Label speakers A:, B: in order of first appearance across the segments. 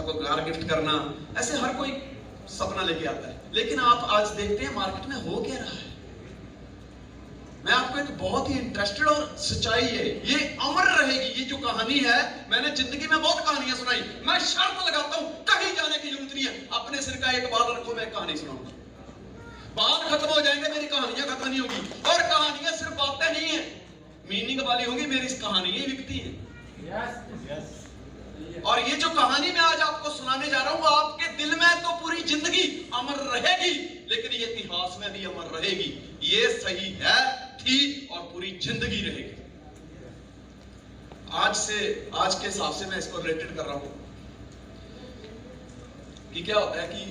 A: साहब को car gift करना, ऐसे हर कोई सपना लेके आता है। लेकिन आप आज देखते हैं मार्केट में हो क्या रहा है। मैं आपको एक बहुत ही इंटरेस्टेड और सच्चाई है, ये अमर रहेगी। ये जो कहानी है, मैंने जिंदगी में बहुत कहानियां सुनाई, मैं शर्त लगाता हूं कहीं जाने की जरूरत नहीं है, अपने सिर का एक बाल रखो, मैं कहानी सुनाऊंगा। बाल खत्म हो जाएंगे, मेरी कहानियां खत्म नहीं होगी। और कहानियां सिर्फ बातें नहीं है, मीनिंग वाली होगी। मेरी इस कहानी ही बिकती है। और ये जो कहानी मैं आज आपको सुनाने जा रहा हूं, आपके दिल में तो पूरी जिंदगी अमर रहेगी, लेकिन ये इतिहास में भी अमर रहेगी। ये सही है, थी और पूरी जिंदगी रहेगी। आज के हिसाब से मैं इसको रिलेटेड कर रहा हूं कि क्या होता है कि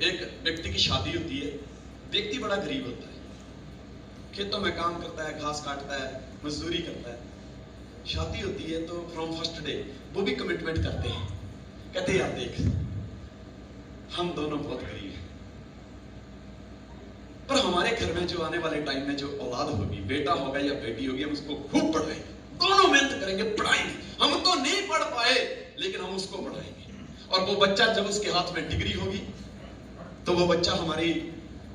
A: एक व्यक्ति की शादी होती है। व्यक्ति बड़ा गरीब होता है, खेतों में काम करता है, घास काटता है, मजदूरी करता है। शादी होती है तो फ्रॉम फर्स्ट डे वो भी कमिटमेंट करते हैं, कहते हैं यार देख, हम दोनों बहुत गरीब हैं, पर हमारे घर में जो आने वाले टाइम में जो औलाद होगी, बेटा होगा या बेटी होगी, हम उसको खूब पढ़ाएंगे, दोनों मेहनत करेंगे, पढ़ाएंगे। हम तो नहीं पढ़ पाए, लेकिन हम उसको पढ़ाएंगे। और वो बच्चा जब उसके हाथ में डिग्री होगी, तो वो बच्चा हमारी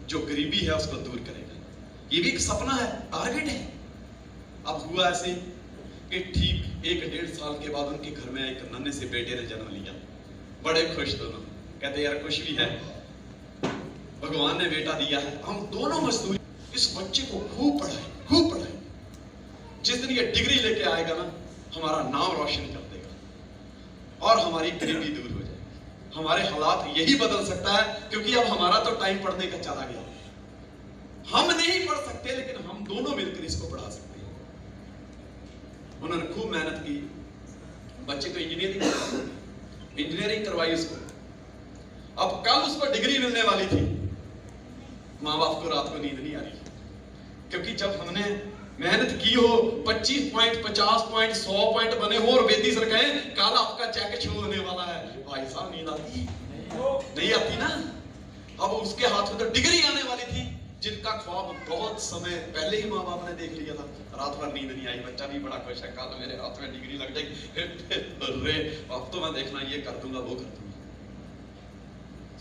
A: जो गरीबी है उसको दूर करेगा। ये भी एक सपना है, टारगेट है। अब हुआ ऐसे कि ठीक 1-1.5 साल के बाद उनके घर में एक नन्हे से बेटे ने जन्म लिया। बड़े खुश दोनों, कहते यार कुछ भी है, भगवान ने बेटा दिया है, हम दोनों मजदूरी, इस बच्चे को खूब पढ़ाए, खूब पढ़ाए। जिस दिन ये डिग्री लेके आएगा ना, हमारा नाम रोशन कर देगा और हमारी गरीबी दूर हो जाएगी। हमारे हालात यही बदल सकता है, क्योंकि अब हमारा तो टाइम पढ़ने का चला गया। हम नहीं पढ़ सकते, लेकिन हम दोनों मिलकर इसको पढ़ा सकते हैं। उन्होंने खूब मेहनत की, बच्चे को इंजीनियरिंग करवाई उसको। अब कल उसको डिग्री मिलने वाली थी, माँ बाप को रात को नींद नहीं आ रही, क्योंकि जब हमने मेहनत की हो, 25 पॉइंट, 50 पॉइंट, 100 पॉइंट बने हो और बेटी सर कहे कल आपका चेक शुरू होने वाला है, भाई साहब नींद आती नहीं आती ना। अब उसके हाथ में तो डिग्री आने वाली थी, जिनका ख्वाब बहुत समय पहले ही माँ बाप ने देख लिया था। रात भर नींद नहीं आई, बच्चा भी बड़ा खुश है, कल मेरे हाथ में डिग्री लग जाएगी। अरे अब तो मैं देखना ये कर दूंगा, वो कर दूंगा।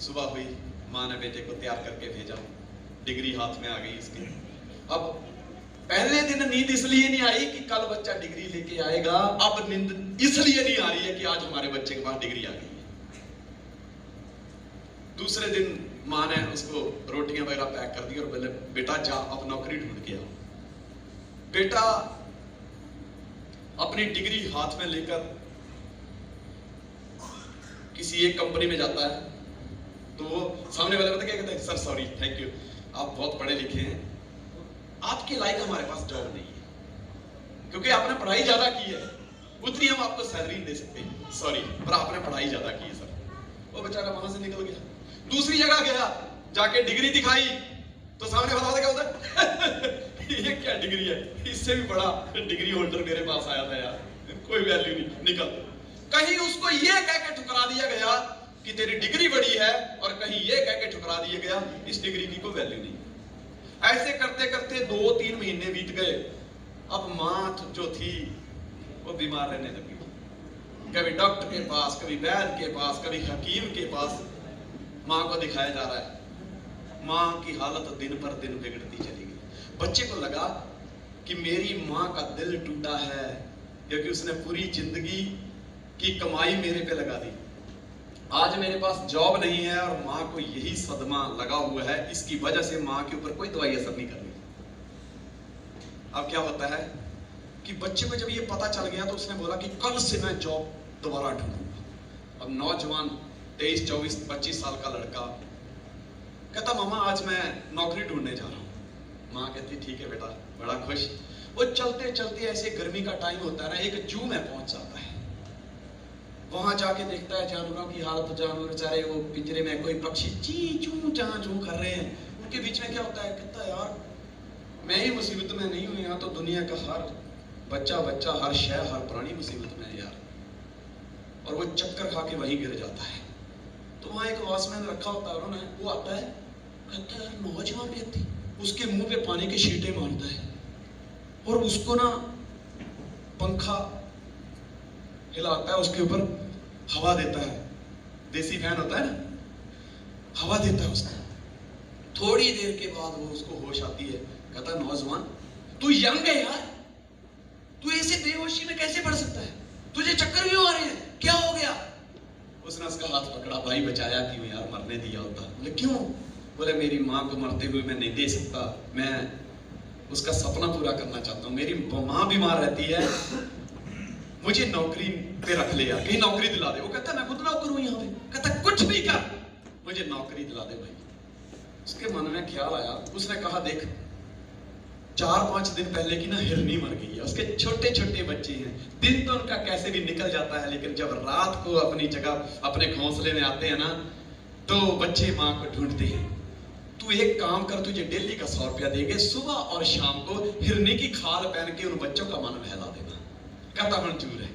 A: सुबह हुई, माँ ने बेटे को तैयार करके भेजा, डिग्री हाथ में आ गई इसके। अब पहले दिन नींद इसलिए नहीं आई कि कल बच्चा डिग्री लेके आएगा, अब नींद इसलिए नहीं आ रही है कि आज हमारे बच्चे के पास डिग्री आ गई है। दूसरे दिन माँ ने उसको रोटियां वगैरह पैक कर दी और बोले बेटा जा अब नौकरी ढूंढ के आओ। बेटा अपनी डिग्री हाथ में लेकर किसी एक कंपनी में जाता है, तो वो सामने वाले बता क्या कहते हैं, सर सॉरी, थैंक यू, आप बहुत पढ़े लिखे हैं, आपके लायक हमारे पास जॉब नहीं है, क्योंकि आपने पढ़ाई ज्यादा की है, उतनी हम आपको सैलरी नहीं दे सकते, सॉरी, पर आपने पढ़ाई ज्यादा की है सर। वो बेचारा वहां से निकल गया, दूसरी जगह गया, जाके डिग्री दिखाई, तो सामने बता क्या होता है ये क्या डिग्री है, इससे भी बड़ा डिग्री होल्डर मेरे पास आया था यार, कोई वैल्यू नहीं, निकल। कहीं उसको ये कह के ठुकरा दिया गया कि तेरी डिग्री बड़ी है, और कहीं ये कह के ठुकरा दिया गया इस डिग्री की कोई वैल्यू नहीं। ऐसे करते करते 2-3 महीने बीत गए। अब माँ जो थी वो बीमार रहने लगी, कभी डॉक्टर के पास, कभी वैद्य के पास, कभी हकीम के पास माँ को दिखाया जा रहा है। माँ की हालत दिन पर दिन बिगड़ती चली गई। बच्चे को लगा कि मेरी माँ का दिल टूटा है, क्योंकि उसने पूरी जिंदगी की कमाई मेरे पे लगा दी, आज मेरे पास जॉब नहीं है और माँ को यही सदमा लगा हुआ है, इसकी वजह से माँ के ऊपर कोई दवाई असर नहीं कर रही। अब क्या होता है कि बच्चे को जब ये पता चल गया तो उसने बोला कि कल से मैं जॉब दोबारा ढूंढूंगा। अब नौजवान 23, 24, 25 साल का लड़का कहता मामा आज मैं नौकरी ढूंढने जा रहा हूँ। माँ कहती ठीक है बेटा, बड़ा खुश। वो चलते चलते ऐसे गर्मी का टाइम होता है ना, एक जू में पहुंच जाता है। वहां जाके देखता है जानवरों की हालत, जानवर बेचारे वो पिंजरे में, कोई पक्षी ची चू चा चू कर रहे हैं, उनके बीच में क्या होता है, कहता है यार मैं ही मुसीबत में नहीं हूं, यहाँ तो दुनिया का हर बच्चा, हर शय, हर प्राणी मुसीबत में है यार। और वो चक्कर खा के वहीं गिर जाता है। तो वहां एक वॉचमैन रखा होता है, उन्होंने, वो आता है, कहता है यार नौजवान व्यक्ति, उसके मुंह पे पानी के छींटे मारता है और उसको ना पंखा हिलाता है, उसके ऊपर हवा देता है, देसी फैन होता है ना, हवा देता है उसको। थोड़ी देर के बाद वो उसको होश आती है, कहता है नौजवान तू यंग है यार, तू ऐसे बेहोशी में कैसे पड़ सकता है, तुझे चक्कर क्यों आ रहे हैं, क्या हो गया? उसने उसका हाथ पकड़ा, भाई बचाया क्यों यार, मरने दिया होता। बोले क्यों? बोले मेरी माँ को मरते हुए मैं नहीं दे सकता, मैं उसका सपना पूरा करना चाहता हूँ, मेरी माँ बीमार रहती है, मुझे नौकरी पे रख ले यार, कहीं नौकरी दिला दे। वो कहता मैं खुद नौकर हूँ यहाँ पे, कहता कुछ भी कर मुझे नौकरी दिला दे भाई। उसके मन में ख्याल आया, उसने कहा देख 4-5 दिन पहले की ना हिरनी मर गई है, उसके छोटे छोटे बच्चे हैं, दिन तो उनका कैसे भी निकल जाता है, लेकिन जब रात को अपनी जगह अपने घोंसले में आते हैं ना, तो बच्चे माँ को ढूंढते हैं। तू एक काम कर, तुझे डेली का 100 रुपया देंगे, सुबह और शाम को हिरनी की खाल पहन के उन बच्चों का मन बहला देना। कहता मंजूर है।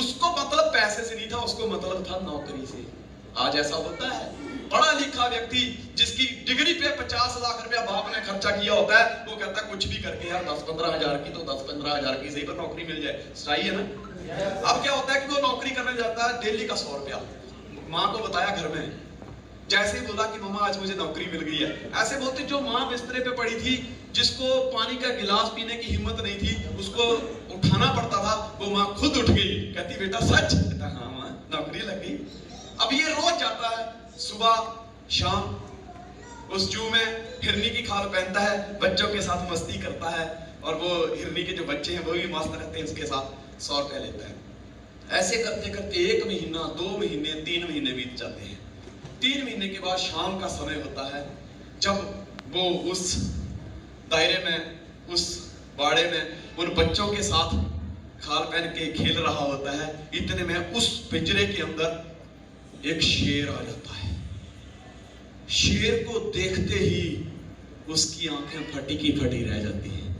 A: उसको मतलब पैसे से नहीं था, उसको मतलब था नौकरी से। आज ऐसा होता है, पढ़ा लिखा व्यक्ति जिसकी डिग्री पे 50 लाख रुपया बाप ने खर्चा किया होता है, वो कहता है कुछ भी करके यार 10-15 हजार की तो 10-15 हजार की सही पर नौकरी मिल जाए, सही है ना। अब क्या होता है कि वो नौकरी करने जाता है, डेली का 100 रुपया, माँ को बताया घर में, जैसे ही बोला कि मम्मा आज मुझे नौकरी मिल गई है, ऐसे बोलते जो माँ बिस्तरे पे पड़ी थी, जिसको पानी का गिलास पीने की हिम्मत नहीं थी, उसको उठाना पड़ता था, वो माँ खुद उठ गई, कहती बेटा सच? कहता हाँ माँ नौकरी लग गई। अब ये रोज जाता है, सुबह शाम उस जू में हिरनी की खाल पहनता है, बच्चों के साथ मस्ती करता है, और वो हिरनी के जो बच्चे हैं वो भी मस्त रहते हैं, उसके साथ 100 रुपया लेता है। ऐसे करते करते 1 महीना, 2 महीने, 3 महीने बीत जाते हैं। 3 महीने के बाद शाम का समय होता है, जब वो उस दायरे में, उस बाड़े में उन बच्चों के साथ खाल पहन के खेल रहा होता है, इतने में उस पिंजरे के अंदर एक शेर आ जाता है। शेर को देखते ही उसकी आंखें फटी की फटी रह जाती हैं।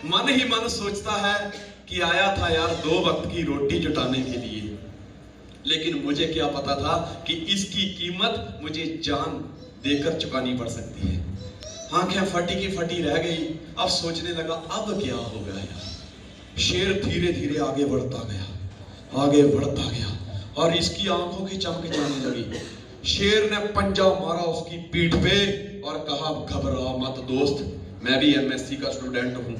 A: मन ही मन सोचता है कि आया था यार 2 वक्त की रोटी जुटाने के लिए, लेकिन मुझे क्या पता था कि इसकी कीमत मुझे जान देकर चुकानी पड़ सकती है। आंखें फटी की फटी रह गई। अब सोचने लगा अब क्या होगा यार। शेर धीरे धीरे आगे बढ़ता गया, आगे बढ़ता गया, और इसकी आंखों की चमक जाने लगी। शेर ने पंजा मारा उसकी पीठ पे और कहा घबरा मत दोस्त, मैं भी एमएससी का स्टूडेंट हूं।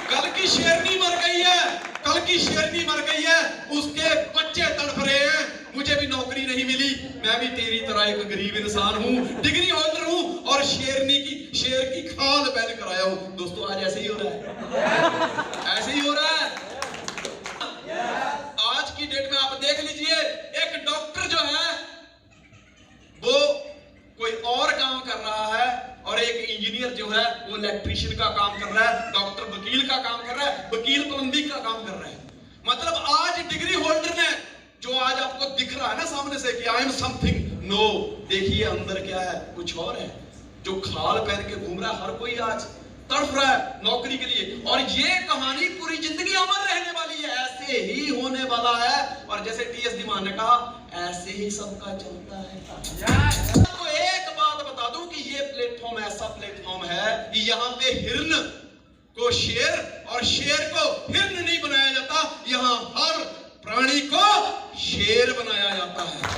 A: कल की शेरनी मर गई है, कल की शेरनी मर गई है, उसके बच्चे तड़प रहे हैं, मुझे भी नौकरी नहीं मिली, मैं भी तेरी तरह एक गरीब इंसान हूं, डिग्री होल्डर हूं, और शेर की खाल पहन कर आया हूं। दोस्तों आज ऐसे ही हो रहा है, ऐसे ही हो रहा है। आज की डेट में आप देख लीजिए, एक डॉक्टर जो है वो कोई और काम कर रहा है, और एक इंजीनियर जो है वो इलेक्ट्रीशियन का काम कर रहा है, डॉक्टर वकील का काम कर रहा है, वकील प्लम्बिंग का काम कर रहा है। मतलब आज डिग्री होल्डर ने जो आज आपको दिख रहा है ना सामने से कि आई एम समथिंग, नो, देखिए अंदर क्या है, कुछ और है। जो खाल पहन के घूम रहा है, हर कोई आज तड़प रहा है नौकरी के लिए, और ये कहानी पूरी जिंदगी अमर रहने वाली है, ऐसे ही होने वाला है। और जैसे टीएस धीमान ने कहा, ऐसे ही सबका चलता है। तो एक बात बता दूं कि ये प्लेटफॉर्म ऐसा प्लेटफॉर्म है कि यहाँ पे हिरन को शेर और शेर को हिरन नहीं बनाया जाता, यहाँ हर प्राणी को शेर बनाया जाता है।